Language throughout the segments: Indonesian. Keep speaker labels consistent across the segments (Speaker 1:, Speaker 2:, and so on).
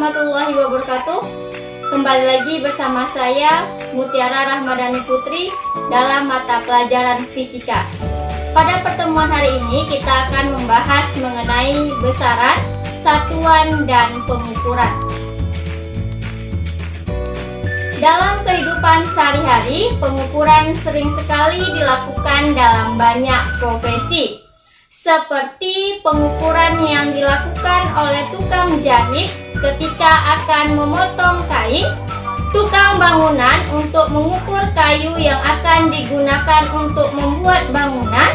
Speaker 1: warahmatullahi wabarakatuh. Kembali lagi bersama saya Mutiara Rahmadani Putri dalam mata pelajaran fisika. Pada pertemuan hari ini kita akan membahas mengenai besaran, satuan, dan pengukuran. Dalam kehidupan sehari-hari, pengukuran sering sekali dilakukan dalam banyak profesi, seperti pengukuran yang dilakukan oleh tukang jahit ketika akan memotong kain, tukang bangunan untuk mengukur kayu yang akan digunakan untuk membuat bangunan.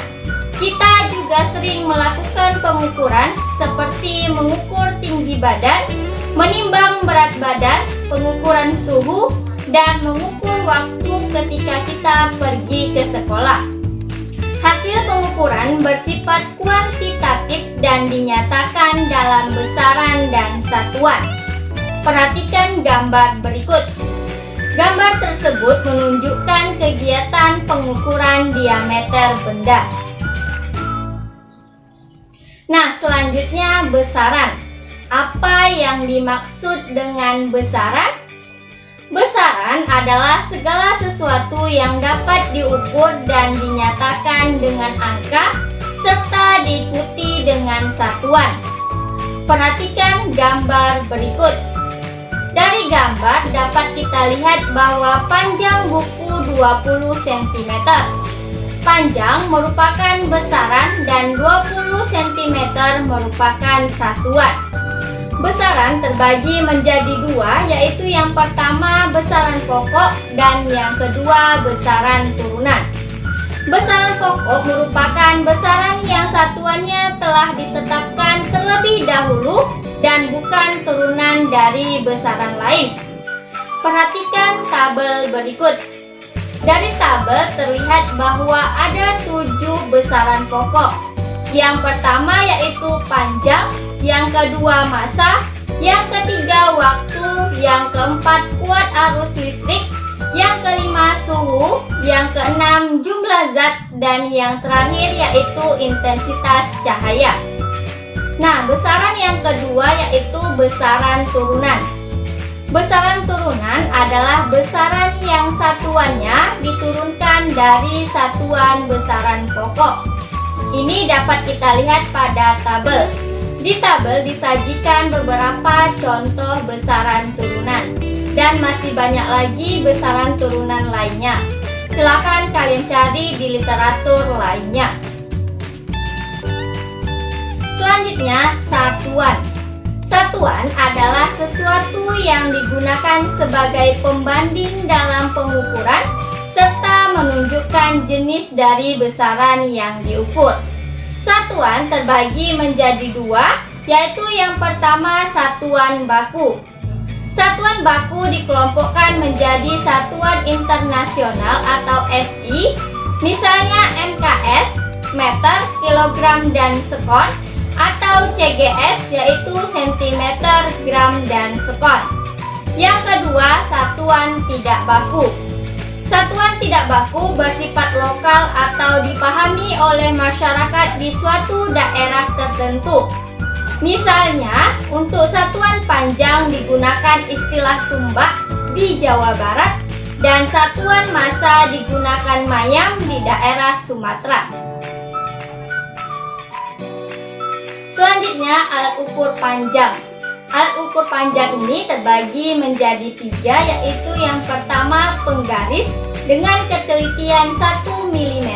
Speaker 1: Kita juga sering melakukan pengukuran seperti mengukur tinggi badan, menimbang berat badan, pengukuran suhu, dan mengukur waktu ketika kita pergi ke sekolah. Hasil pengukuran bersifat kuantitatif dan dinyatakan dalam besaran dan satuan. Perhatikan gambar berikut. Gambar tersebut menunjukkan kegiatan pengukuran diameter benda. Nah, selanjutnya besaran. Apa yang dimaksud dengan besaran? Besaran adalah segala sesuatu yang dapat diukur dan dinyatakan dengan angka serta diikuti dengan satuan. Perhatikan gambar berikut. Dari gambar dapat kita lihat bahwa panjang buku 20 cm. Panjang merupakan besaran dan 20 cm merupakan satuan. Besaran terbagi menjadi dua, yaitu yang pertama besaran pokok dan yang kedua besaran turunan. Besaran pokok merupakan besaran yang satuannya telah ditetapkan terlebih dahulu dan bukan turunan dari besaran lain. Perhatikan tabel berikut. Dari tabel terlihat bahwa ada 7 besaran pokok. Yang pertama yaitu panjang, yang kedua massa, yang ketiga waktu, yang keempat kuat arus listrik, yang kelima suhu, yang keenam jumlah zat, dan yang terakhir yaitu intensitas cahaya. Nah, besaran yang kedua yaitu besaran turunan. Besaran turunan adalah besaran yang satuannya diturunkan dari satuan besaran pokok. Ini dapat kita lihat pada tabel. Di tabel disajikan beberapa contoh besaran turunan dan masih banyak lagi besaran turunan lainnya. Silakan kalian cari di literatur lainnya. Selanjutnya, satuan. Satuan adalah sesuatu yang digunakan sebagai pembanding dalam pengukuran serta menunjukkan jenis dari besaran yang diukur. Satuan terbagi menjadi dua, yaitu yang pertama satuan baku. Satuan baku dikelompokkan menjadi satuan internasional atau SI, misalnya MKS, meter, kilogram, dan sekon, atau CGS yaitu sentimeter, gram, dan sekon. Yang kedua, satuan tidak baku. Satuan tidak baku bersifat lokal atau dipahami oleh masyarakat di suatu daerah tertentu. Misalnya, untuk satuan panjang digunakan istilah tumbak di Jawa Barat dan satuan massa digunakan mayam di daerah Sumatera. Selanjutnya, alat ukur panjang. Alat ukur panjang ini terbagi menjadi 3, yaitu yang pertama penggaris dengan ketelitian 1 mm,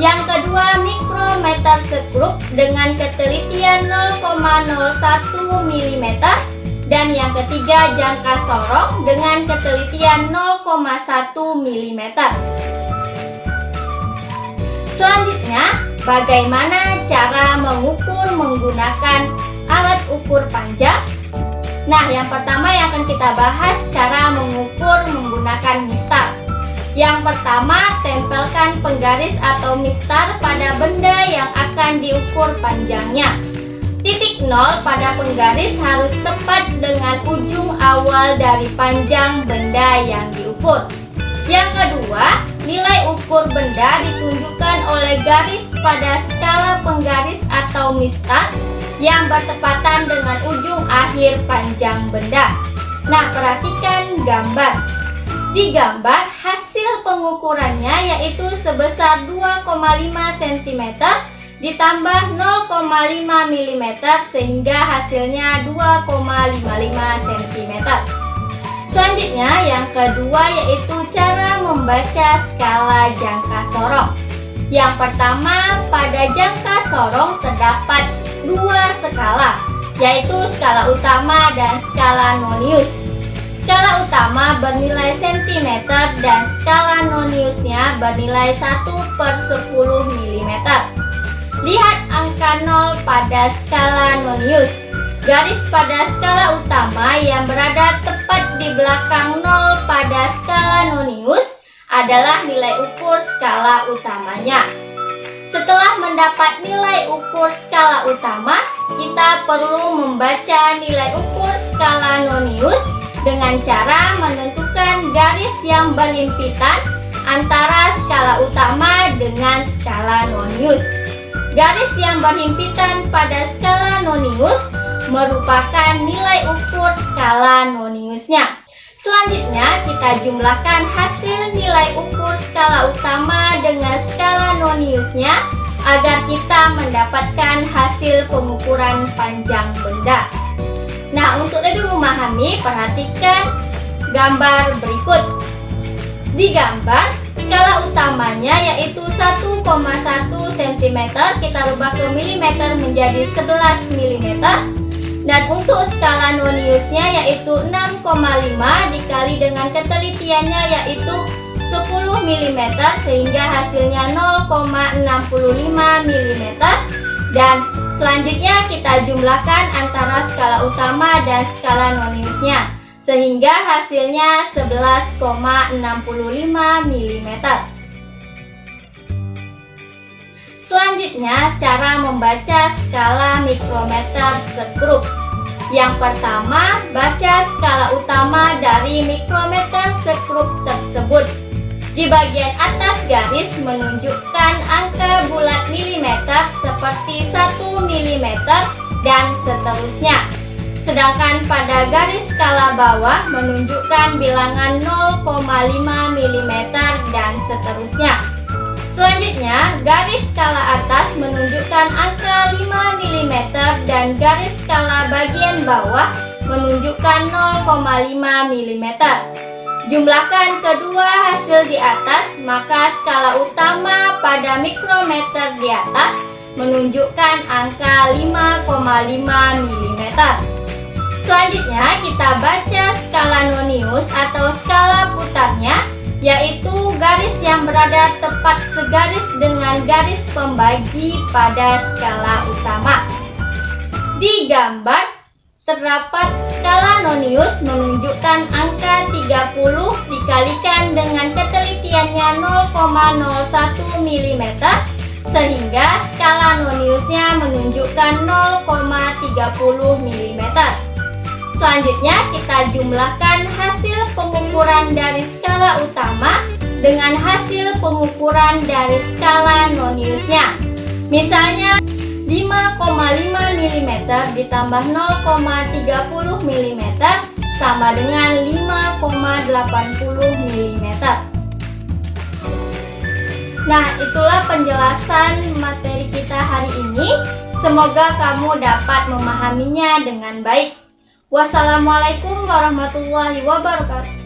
Speaker 1: yang kedua mikrometer sekup dengan ketelitian 0,01 mm, dan yang ketiga jangka sorong dengan ketelitian 0,1 mm. Selanjutnya, bagaimana cara mengukur menggunakan alat ukur panjang? Nah, yang pertama yang akan kita bahas cara mengukur menggunakan mistar. Yang pertama, tempelkan penggaris atau mistar pada benda yang akan diukur panjangnya. Titik 0 pada penggaris harus tepat dengan ujung awal dari panjang benda yang diukur. Yang kedua, nilai ukur benda ditunjukkan oleh garis pada skala penggaris atau mistar yang bertepatan dengan ujung akhir panjang benda. Nah, perhatikan gambar. Di gambar, hasil pengukurannya yaitu sebesar 2,5 cm ditambah 0,5 mm sehingga hasilnya 2,55 cm. Selanjutnya yang kedua yaitu cara membaca skala jangka sorong. Yang pertama, pada jangka sorong terdapat dua skala, yaitu skala utama dan skala nonius. Skala utama bernilai cm dan skala noniusnya bernilai 1/10 mm. Lihat angka 0 pada skala nonius. Garis pada skala utama yang berada tepat di belakang 0 pada skala nonius adalah nilai ukur skala utamanya. Setelah mendapat nilai ukur skala utama, kita perlu membaca nilai ukur skala nonius dengan cara menentukan garis yang berhimpitan antara skala utama dengan skala nonius. Garis yang berhimpitan pada skala nonius merupakan nilai ukur skala noniusnya. Selanjutnya kita jumlahkan hasil nilai ukur skala utama dengan skala noniusnya agar kita mendapatkan hasil pengukuran panjang benda. Nah, untuk lebih memahami, perhatikan gambar berikut. Di gambar, skala utamanya yaitu 1,1 cm, kita rubah ke milimeter menjadi 11 mm. Dan untuk skala noniusnya yaitu 6,5 dikali dengan ketelitiannya yaitu 10 mm sehingga hasilnya 0,65 mm. Dan selanjutnya kita jumlahkan antara skala utama dan skala noniusnya sehingga hasilnya 11,65 mm. Selanjutnya, cara membaca skala mikrometer sekrup. Yang pertama, baca skala utama dari mikrometer sekrup tersebut. Di bagian atas garis menunjukkan angka bulat milimeter seperti 1 mm dan seterusnya. Sedangkan pada garis skala bawah menunjukkan bilangan 0,5 mm dan seterusnya. Selanjutnya, garis skala atas menunjukkan angka 5 mm dan garis skala bagian bawah menunjukkan 0,5 mm. Jumlahkan kedua hasil di atas, maka skala utama pada mikrometer di atas menunjukkan angka 5,5 mm. Selanjutnya, kita baca skala nonius atau skala putarnya, yaitu garis yang berada tepat segaris dengan garis pembagi pada skala utama. Di gambar terdapat skala nonius menunjukkan angka 30 dikalikan dengan ketelitiannya 0,01 mm sehingga skala noniusnya menunjukkan 0,30 mm. Selanjutnya kita jumlahkan hasil pengukuran dari skala utama dengan hasil pengukuran dari skala noniusnya. Misalnya 5,5 mm ditambah 0,30 mm sama dengan 5,80 mm. Nah, itulah penjelasan materi kita hari ini. Semoga kamu dapat memahaminya dengan baik. Wassalamualaikum warahmatullahi wabarakatuh.